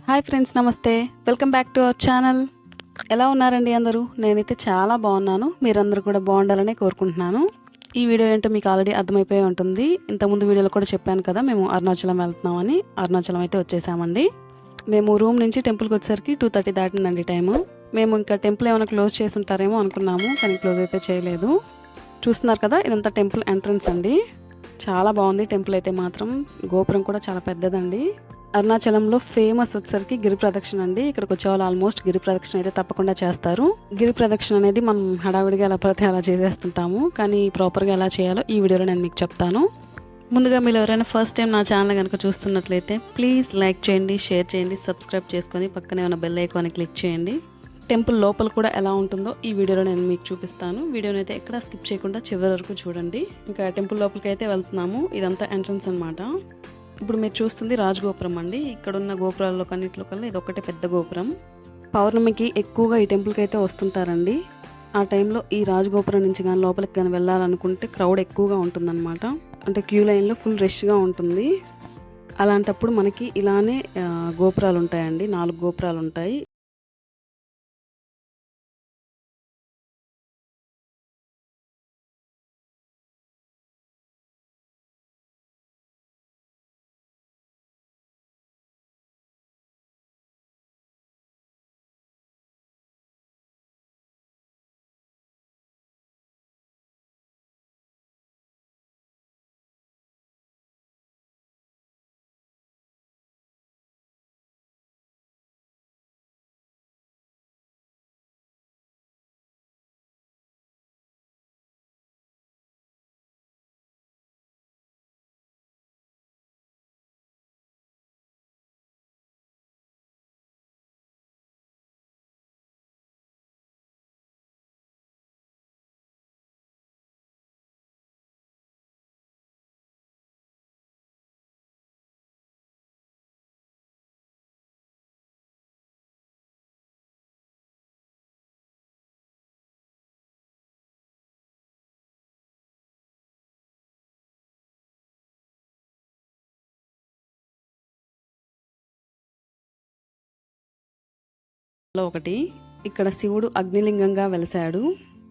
Hi friends, నమస్తే. Welcome back to our channel. ఎలా ఉన్నారండి అందరూ? నేనైతే చాలా బాగున్నాను. మీరందరూ కూడా బాగుండాలని కోరుకుంటున్నాను. ఈ వీడియో ఏంటో మీకు ఆల్రెడీ అర్థమైపోయి ఉంటుంది. ఇంతకుముందు వీడియోలో కూడా చెప్పాను కదా, మేము అరుణాచలం వెళ్తున్నామని. అరుణాచలం అయితే వచ్చేసామండి. మేము రూమ్ నుంచి టెంపుల్కి వచ్చేసరికి 2:30 దాటిందండి టైము. మేము ఇంకా టెంపుల్ ఏమైనా క్లోజ్ చేసి ఉంటారేమో అనుకున్నాము, కానీ క్లోజ్ అయితే చేయలేదు. చూస్తున్నారు కదా, ఇదంతా టెంపుల్ ఎంట్రన్స్ అండి. చాలా బాగుంది టెంపుల్ అయితే మాత్రం. గోపురం కూడా చాలా పెద్దదండి. అరుణాచలంలో ఫేమస్ వచ్చేసరికి గిరి ప్రదక్షిణ అండి. ఇక్కడికి వచ్చే వాళ్ళు ఆల్మోస్ట్ గిరి ప్రదక్షిణ అయితే తప్పకుండా చేస్తారు. గిరి ప్రదక్షిణ అనేది మనం హడావిడిగా ఎలా పడితే అలా చేసేస్తుంటాము, కానీ ప్రాపర్గా ఎలా చేయాలో ఈ వీడియోలో నేను మీకు చెప్తాను. ముందుగా మీరు ఎవరైనా ఫస్ట్ టైం నా ఛానల్ కనుక చూస్తున్నట్లయితే ప్లీజ్ లైక్ చేయండి, షేర్ చేయండి, సబ్స్క్రైబ్ చేసుకొని పక్కనే ఉన్న బెల్ ఐకాన్ని క్లిక్ చేయండి. టెంపుల్ లోపల కూడా ఎలా ఉంటుందో ఈ వీడియోలో నేను మీకు చూపిస్తాను. వీడియోని అయితే ఎక్కడా స్కిప్ చేయకుండా చివరి వరకు చూడండి. ఇంకా టెంపుల్ లోపలికి అయితే వెళ్తున్నాము. ఇదంతా ఎంట్రన్స్ అనమాట. ఇప్పుడు మీరు చూస్తుంది రాజగోపురం అండి. ఇక్కడ ఉన్న గోపురాల్లో కన్నిటిలో కల్లా ఇది ఒకటే పెద్ద గోపురం. పౌర్ణమికి ఎక్కువగా ఈ టెంపుల్కి అయితే వస్తుంటారండి. ఆ టైంలో ఈ రాజగోపురం నుంచి కానీ లోపలికి కానీ వెళ్ళాలనుకుంటే క్రౌడ్ ఎక్కువగా ఉంటుందన్నమాట. అంటే క్యూ లైన్లో ఫుల్ రష్గా ఉంటుంది. అలాంటప్పుడు మనకి ఇలానే గోపురాలు ఉంటాయండి. 4 గోపురాలు ఉంటాయి. ఒకటి ఇక్కడ శివుడు అగ్నిలింగంగా వెలిశాడు.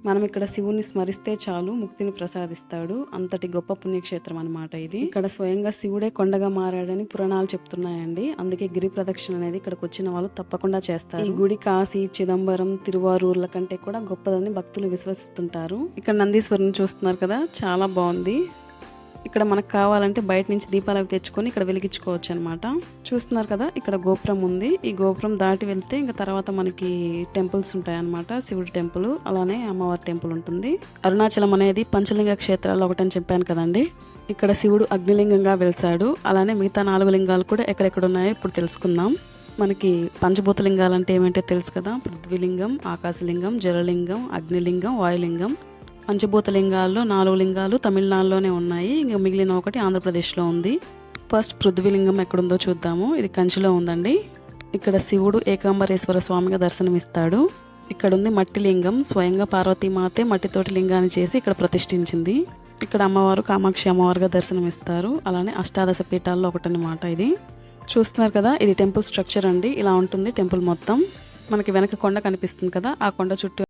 మనం ఇక్కడ శివుని స్మరిస్తే చాలు ముక్తిని ప్రసాదిస్తాడు. అంతటి గొప్ప పుణ్యక్షేత్రం అన్నమాట ఇది. ఇక్కడ స్వయంగా శివుడే కొండగా మారాడని పురాణాలు చెప్తున్నాయండి. అందుకే గిరి ప్రదక్షిణ అనేది ఇక్కడికి వచ్చిన వాళ్ళు తప్పకుండా చేస్తారు. ఈ గుడి కాశీ, చిదంబరం, తిరువారూర్ల కంటే కూడా గొప్పదని భక్తులు విశ్వసిస్తుంటారు. ఇక్కడ నందీశ్వరుని చూస్తున్నారు కదా, చాలా బాగుంది. ఇక్కడ మనకు కావాలంటే బయట నుంచి దీపాలు అవి తెచ్చుకొని ఇక్కడ వెలిగించుకోవచ్చు అనమాట. చూస్తున్నారు కదా, ఇక్కడ గోపురం ఉంది. ఈ గోపురం దాటి వెళ్తే ఇంకా తర్వాత మనకి టెంపుల్స్ ఉంటాయి అనమాట. శివుడి టెంపుల్, అలానే అమ్మవారి టెంపుల్ ఉంటుంది. అరుణాచలం అనేది పంచలింగ క్షేత్రాల్లో ఒకటని చెప్పాను కదండి. ఇక్కడ శివుడు అగ్నిలింగంగా వెలిసాడు. అలానే మిగతా 4 లింగాలు కూడా ఎక్కడెక్కడ ఉన్నాయో ఇప్పుడు తెలుసుకుందాం. మనకి పంచభూత లింగాలు అంటే ఏమంటే తెలుసు కదా. పృథ్వీలింగం, ఆకాశలింగం, జలలింగం, అగ్నిలింగం, వాయులింగం. పంచభూత లింగాల్లో 4 లింగాలు తమిళనాడులోనే ఉన్నాయి. ఇంకా మిగిలిన ఒకటి ఆంధ్రప్రదేశ్లో ఉంది. ఫస్ట్ పృథ్వీలింగం ఎక్కడుందో చూద్దాము. ఇది కంచిలో ఉందండి. ఇక్కడ శివుడు ఏకాంబరేశ్వర స్వామిగా దర్శనమిస్తాడు. ఇక్కడ ఉంది మట్టి లింగం. స్వయంగా పార్వతీమాతే మట్టితోటి లింగాన్ని చేసి ఇక్కడ ప్రతిష్ఠించింది. ఇక్కడ అమ్మవారు కామాక్షి అమ్మవారుగా దర్శనమిస్తారు. అలానే అష్టాదశ పీఠాల్లో ఒకటన్నమాట ఇది. చూస్తున్నారు కదా, ఇది టెంపుల్ స్ట్రక్చర్ అండి. ఇలా ఉంటుంది టెంపుల్ మొత్తం. మనకి వెనక కొండ కనిపిస్తుంది కదా, ఆ కొండ చుట్టూ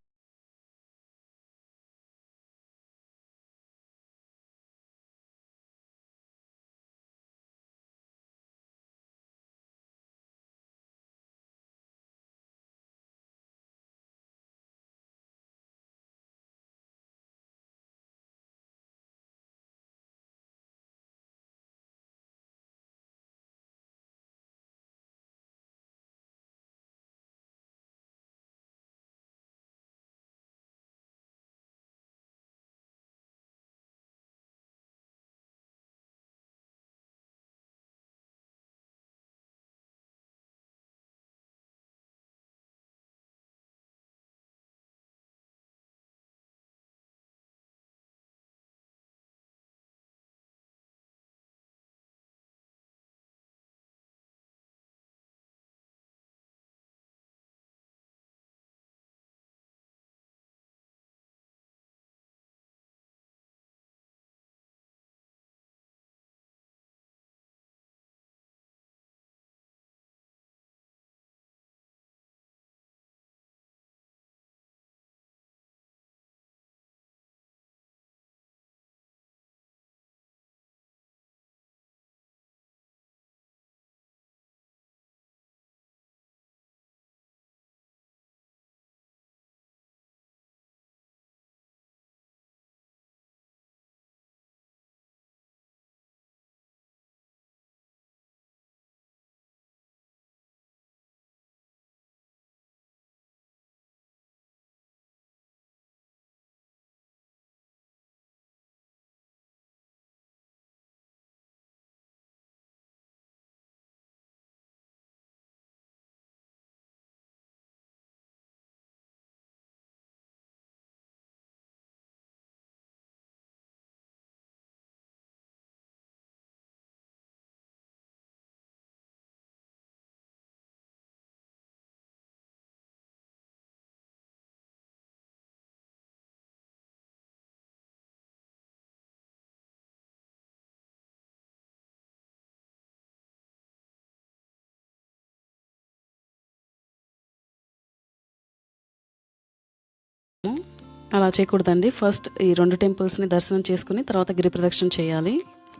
అలా చేయకూడదండి. ఫస్ట్ ఈ 2 టెంపుల్స్ని దర్శనం చేసుకుని తర్వాత గిరి ప్రదక్షిణ చేయాలి.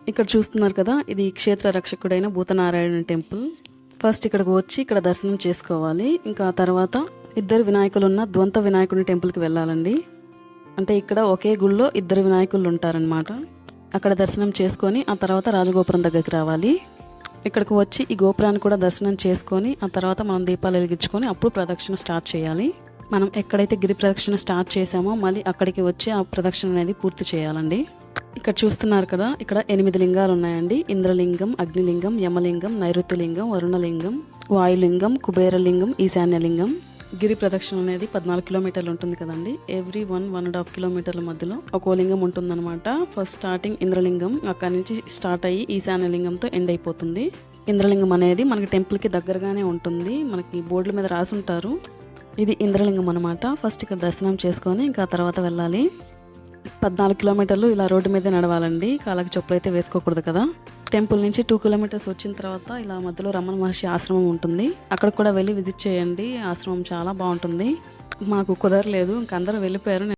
ఇక్కడ చూస్తున్నారు కదా, ఇది క్షేత్ర రక్షకుడైన భూతనారాయణ టెంపుల్. ఫస్ట్ ఇక్కడికి వచ్చి ఇక్కడ దర్శనం చేసుకోవాలి. ఇంకా తర్వాత 2 వినాయకులు ఉన్న ద్వంత వినాయకుడి టెంపుల్కి వెళ్ళాలండి. అంటే ఇక్కడ ఒకే గుళ్ళో 2 వినాయకులు ఉంటారనమాట. అక్కడ దర్శనం చేసుకొని ఆ తర్వాత రాజగోపురం దగ్గరికి రావాలి. ఇక్కడికి వచ్చి ఈ గోపురాన్ని కూడా దర్శనం చేసుకొని ఆ తర్వాత మనం దీపాలు వెలిగించుకొని అప్పుడు ప్రదక్షిణ స్టార్ట్ చేయాలి. మనం ఎక్కడైతే గిరి ప్రదక్షిణ స్టార్ట్ చేసామో మళ్ళీ అక్కడికి వచ్చి ఆ ప్రదక్షిణ అనేది పూర్తి చేయాలండి. ఇక్కడ చూస్తున్నారు కదా, ఇక్కడ 8 లింగాలు ఉన్నాయండి. ఇంద్రలింగం, అగ్నిలింగం, యమలింగం, నైరుతిలింగం, వరుణలింగం, వాయులింగం, కుబేరలింగం, ఈశాన్యలింగం. గిరి ప్రదక్షిణ అనేది 14 కిలోమీటర్లు ఉంటుంది కదండి. ఎవ్రీ 1.5 కిలోమీటర్ల మధ్యలో ఒక్కో లింగం ఉంటుందన్నమాట. ఫస్ట్ స్టార్టింగ్ ఇంద్రలింగం, అక్కడి నుంచి స్టార్ట్ అయ్యి ఈశాన్యలింగంతో ఎండ్ అయిపోతుంది. ఇంద్రలింగం అనేది మనకి టెంపుల్కి దగ్గరగానే ఉంటుంది. మనకి బోర్డుల మీద రాసి ఉంటారు. ఇది ఇంద్రలింగం అనమాట. ఫస్ట్ ఇక్కడ దర్శనం చేసుకొని ఇంకా తర్వాత వెళ్ళాలి. 14 కిలోమీటర్లు ఇలా రోడ్డు మీద నడవాలండి. కాళ్ళకి చెప్పులు అయితే వేసుకోకూడదు కదా. టెంపుల్ నుంచి 2 కిలోమీటర్స్ వచ్చిన తర్వాత ఇలా మధ్యలో రమణ మహర్షి ఆశ్రమం ఉంటుంది. అక్కడ కూడా వెళ్ళి విజిట్ చేయండి. ఆశ్రమం చాలా బాగుంటుంది. మాకు కుదరలేదు, ఇంక అందరూ వెళ్ళిపోయారు.